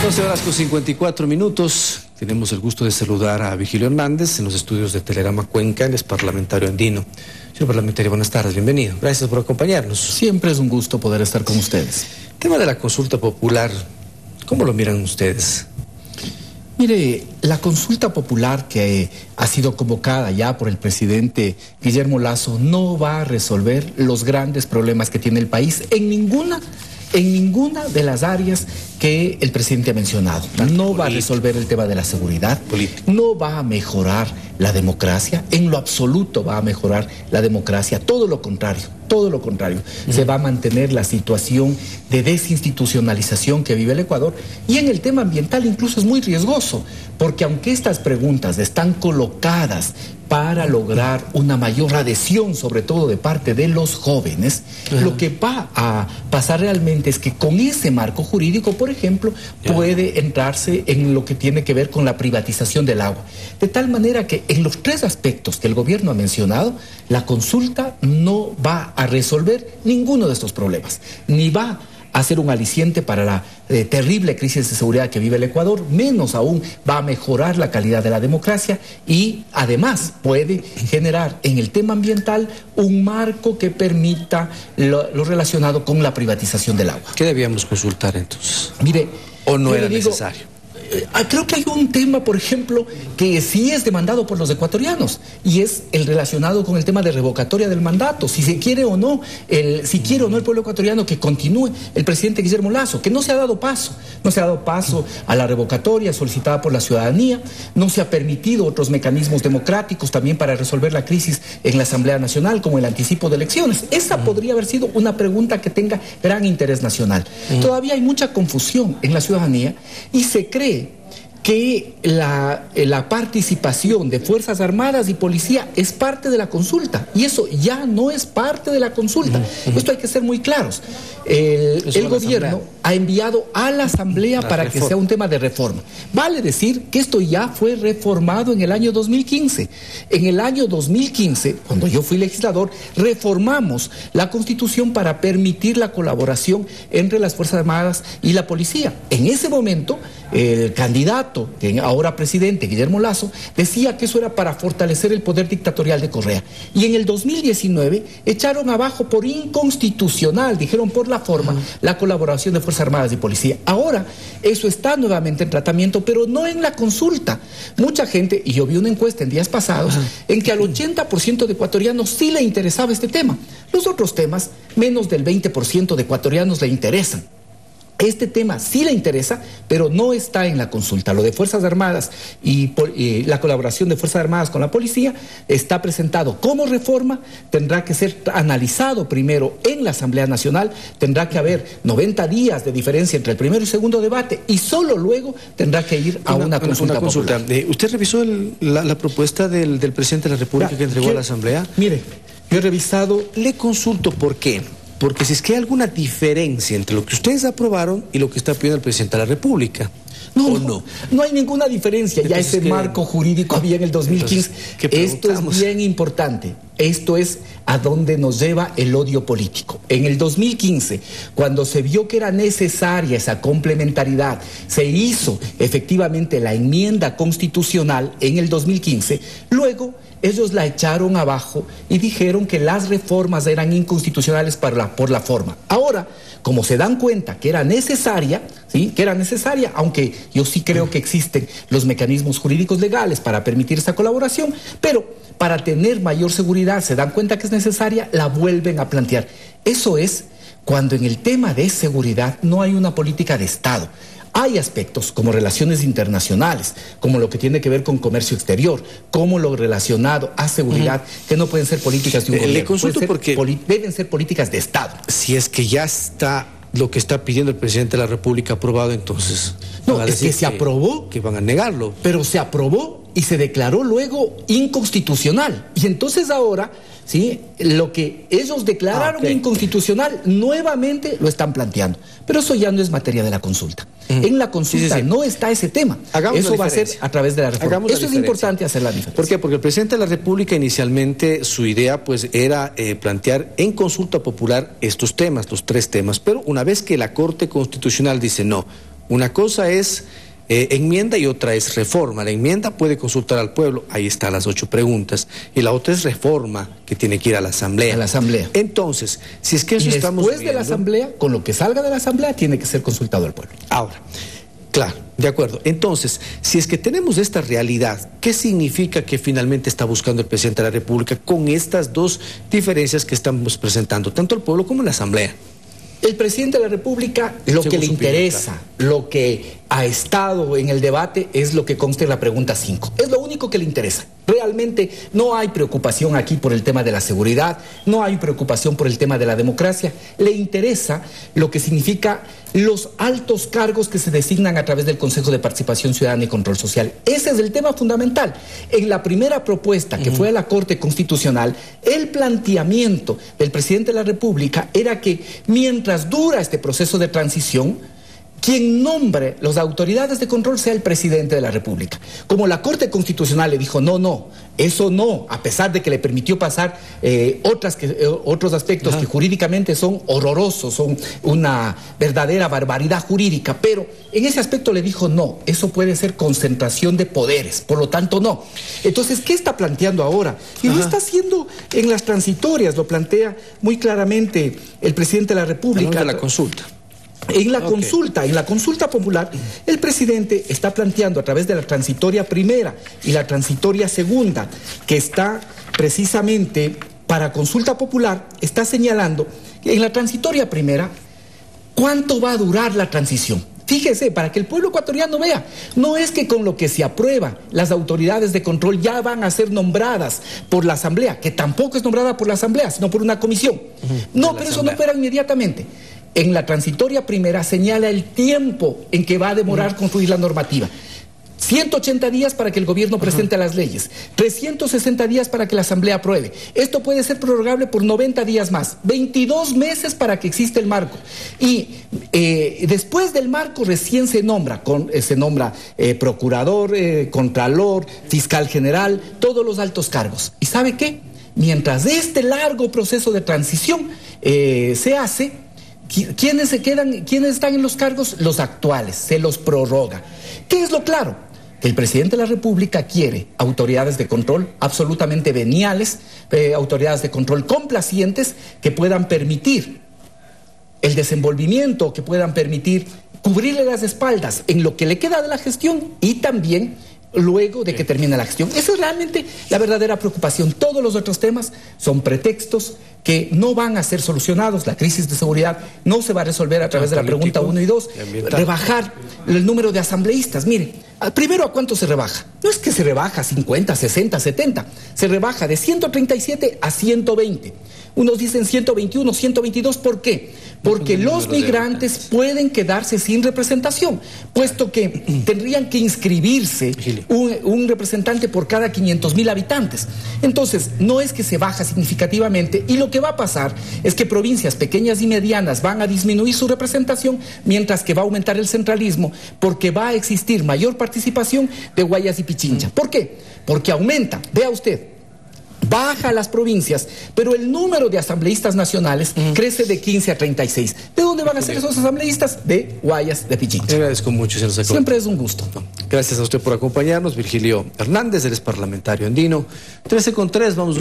12:54. Tenemos el gusto de saludar a Vigilio Hernández en los estudios de Telerama Cuenca, él es parlamentario andino. Señor parlamentario, buenas tardes, bienvenido. Gracias por acompañarnos. Siempre es un gusto poder estar con ustedes. Tema de la consulta popular, ¿cómo lo miran ustedes? Mire, la consulta popular que ha sido convocada ya por el presidente Guillermo Lasso no va a resolver los grandes problemas que tiene el país en ninguna de las áreas que el presidente ha mencionado. No va a resolver el tema de la seguridad, no va a mejorar la democracia, en lo absoluto va a mejorar la democracia, todo lo contrario. Se va a mantener la situación de desinstitucionalización que vive el Ecuador, y en el tema ambiental incluso es muy riesgoso, porque aunque estas preguntas están colocadas para lograr una mayor adhesión, sobre todo de parte de los jóvenes, lo que va a pasar realmente es que con ese marco jurídico, por ejemplo, puede entrarse en lo que tiene que ver con la privatización del agua. De tal manera que en los tres aspectos que el gobierno ha mencionado, la consulta no va a resolver ninguno de estos problemas, ni va a ser un aliciente para la terrible crisis de seguridad que vive el Ecuador, menos aún va a mejorar la calidad de la democracia, y además puede generar en el tema ambiental un marco que permita lo relacionado con la privatización del agua. ¿Qué debíamos consultar entonces? Mire, ¿o no era necesario? Creo que hay un tema, por ejemplo, que sí es demandado por los ecuatorianos, y es el relacionado con el tema de revocatoria del mandato, si se quiere o no, si quiere o no el pueblo ecuatoriano que continúe el presidente Guillermo Lasso, que no se ha dado paso a la revocatoria solicitada por la ciudadanía, no se ha permitido otros mecanismos democráticos también para resolver la crisis en la Asamblea Nacional, como el anticipo de elecciones. Esa podría haber sido una pregunta que tenga gran interés nacional. Todavía hay mucha confusión en la ciudadanía y se cree que la participación de Fuerzas Armadas y Policía es parte de la consulta, y eso ya no es parte de la consulta. Esto hay que ser muy claros. El gobierno ha enviado a la Asamblea para que sea un tema de reforma. Vale decir que esto ya fue reformado en el año 2015. En el año 2015, cuando yo fui legislador, reformamos la Constitución para permitir la colaboración entre las Fuerzas Armadas y la Policía. En ese momento, el candidato, ahora presidente, Guillermo Lasso, decía que eso era para fortalecer el poder dictatorial de Correa. Y en el 2019 echaron abajo por inconstitucional, dijeron por la forma, la colaboración de Fuerzas Armadas y Policía. Ahora eso está nuevamente en tratamiento, pero no en la consulta. Mucha gente, y yo vi una encuesta en días pasados, en que al 80% de ecuatorianos sí le interesaba este tema. Los otros temas, menos del 20% de ecuatorianos le interesan. Este tema sí le interesa, pero no está en la consulta. Lo de Fuerzas Armadas y la colaboración de Fuerzas Armadas con la Policía está presentado como reforma, tendrá que ser analizado primero en la Asamblea Nacional, tendrá que haber 90 días de diferencia entre el primero y segundo debate, y solo luego tendrá que ir a una consulta popular. ¿Usted revisó la propuesta del presidente de la República que entregó a la Asamblea? Mire, yo he revisado. Le consulto por qué. Porque si es que hay alguna diferencia entre lo que ustedes aprobaron y lo que está pidiendo el presidente de la República. No hay ninguna diferencia. Entonces, ya ese marco jurídico había en el 2015. Esto es bien importante. Esto es a dónde nos lleva el odio político. En el 2015, cuando se vio que era necesaria esa complementariedad, se hizo efectivamente la enmienda constitucional en el 2015. Luego ellos la echaron abajo y dijeron que las reformas eran inconstitucionales por la forma. Ahora, como se dan cuenta que era necesaria, aunque yo sí creo que existen los mecanismos jurídicos legales para permitir esta colaboración, pero para tener mayor seguridad se dan cuenta que es necesaria, la vuelven a plantear. Eso es cuando en el tema de seguridad no hay una política de Estado. Hay aspectos como relaciones internacionales, como lo que tiene que ver con comercio exterior, como lo relacionado a seguridad, que no pueden ser políticas de un gobierno. Le consulto porque deben ser políticas de Estado. Si es que ya está lo que está pidiendo el presidente de la República aprobado, entonces no, es que se aprobó, que van a negarlo. Pero se aprobó y se declaró luego inconstitucional. Y entonces ahora, ¿sí?, lo que ellos declararon inconstitucional, nuevamente lo están planteando. Pero eso ya no es materia de la consulta. En la consulta no está ese tema. Eso va a ser a través de la reforma. Eso es importante hacer la diferencia. ¿Por qué? Porque el presidente de la República inicialmente su idea pues era plantear en consulta popular estos temas, los tres temas. Pero una vez que la Corte Constitucional dice no, Una cosa es enmienda y otra es reforma. La enmienda puede consultar al pueblo, ahí están las 8 preguntas, y la otra es reforma, que tiene que ir a la Asamblea. A la Asamblea. Entonces, si es que eso estamos después de la Asamblea, con lo que salga de la Asamblea, tiene que ser consultado al pueblo. Ahora, claro, de acuerdo. Entonces, si es que tenemos esta realidad, ¿qué significa que finalmente está buscando el presidente de la República con estas dos diferencias que estamos presentando, tanto al pueblo como a la Asamblea? El presidente de la República, lo que le interesa, lo que ha estado en el debate, es lo que consta en la pregunta 5. Es lo único que le interesa. Realmente no hay preocupación aquí por el tema de la seguridad, no hay preocupación por el tema de la democracia. Le interesa lo que significa los altos cargos que se designan a través del Consejo de Participación Ciudadana y Control Social. Ese es el tema fundamental. En la primera propuesta que fue a la Corte Constitucional, el planteamiento del presidente de la República era que mientras dura este proceso de transición, quien nombre las autoridades de control sea el presidente de la República. Como la Corte Constitucional le dijo, no, eso no, a pesar de que le permitió pasar otros aspectos que jurídicamente son horrorosos, son una verdadera barbaridad jurídica, pero en ese aspecto le dijo, no, eso puede ser concentración de poderes, por lo tanto no. Entonces, ¿qué está planteando ahora? Y lo está haciendo en las transitorias, lo plantea muy claramente el presidente de la República. De la consulta. En la consulta popular, el presidente está planteando a través de la transitoria primera y la transitoria segunda, que está precisamente para consulta popular, está señalando que en la transitoria primera, ¿cuánto va a durar la transición? Fíjese, para que el pueblo ecuatoriano vea, no es que con lo que se aprueba las autoridades de control ya van a ser nombradas por la Asamblea, que tampoco es nombrada por la Asamblea, sino por una comisión. No, pero eso no opera inmediatamente. En la transitoria primera señala el tiempo en que va a demorar construir la normativa. 180 días para que el gobierno presente las leyes, 360 días para que la Asamblea apruebe. Esto puede ser prorrogable por 90 días más, 22 meses para que exista el marco. Y después del marco recién se nombra procurador, contralor, fiscal general, todos los altos cargos. ¿Y sabe qué? Mientras este largo proceso de transición se hace, ¿quiénes se quedan? ¿Quiénes están en los cargos? Los actuales, se los prorroga. ¿Qué es lo claro? Que el presidente de la República quiere autoridades de control absolutamente veniales, autoridades de control complacientes que puedan permitir el desenvolvimiento, que puedan permitir cubrirle las espaldas en lo que le queda de la gestión y también luego de que termine la gestión. Esa es realmente la verdadera preocupación. Todos los otros temas son pretextos que no van a ser solucionados. La crisis de seguridad no se va a resolver a través de la pregunta 1 y 2. Rebajar el número de asambleístas. Mire, primero, ¿a cuánto se rebaja? No es que se rebaja 50, 60, 70. Se rebaja de 137 a 120. Unos dicen 121, 122. ¿Por qué? Porque los migrantes pueden quedarse sin representación, puesto que tendrían que inscribirse un representante por cada 500,000 habitantes. Entonces, no es que se baja significativamente, y lo que va a pasar es que provincias pequeñas y medianas van a disminuir su representación, mientras que va a aumentar el centralismo, porque va a existir mayor participación de Guayas y Pichincha. ¿Por qué? Porque aumenta, vea usted, baja las provincias, pero el número de asambleístas nacionales crece de 15 a 36. ¿De dónde van a ser esos asambleístas? De Guayas, de Pichincha. Le agradezco mucho, señor secretario. Siempre es un gusto. Gracias a usted por acompañarnos. Virgilio Hernández, eres parlamentario andino. 13:03, vamos.